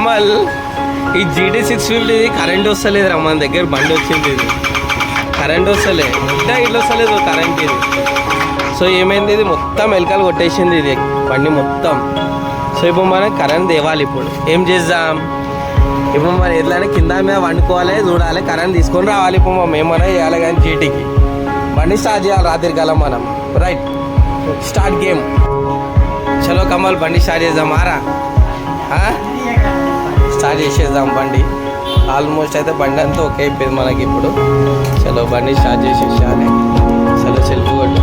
కమల్ ఈ GT 650 current వస్తలేదురా మన దగ్గర బండి వచ్చింది ఇది కరెంట్ వస్తలే ఇట్లా వస్తలేదు కరెంట్ ఇది సో ఏమైంది ఇది మొత్తం ఎలకలు కొట్టేసింది ఇది బండి మొత్తం సో ఇప్పుడు మనం కరెంట్ తేవాలి ఇప్పుడు ఏం చేద్దాం ఇప్పుడు మనం ఎట్లయినా కింద మీద వండుకోవాలి చూడాలి కరెంట్ తీసుకొని రావాలి ఇప్పుడు మనం ఏమైనా చేయాలి కానీ జీటీకి బండి స్టార్ట్ చేయాలి రాత్రి కాలం మనం రైట్ స్టార్ట్ గేమ్ చలో కమల్ బండి స్టార్ట్ చేద్దాం ఆరా స్టార్ట్ చేసేద్దాం బండి ఆల్మోస్ట్ అయితే బండి అంతా ఓకే అయిపోయింది మనకి ఇప్పుడు చలో బండి స్టార్ట్ చేసేసాలి చలో సెల్ఫ్ కొట్టు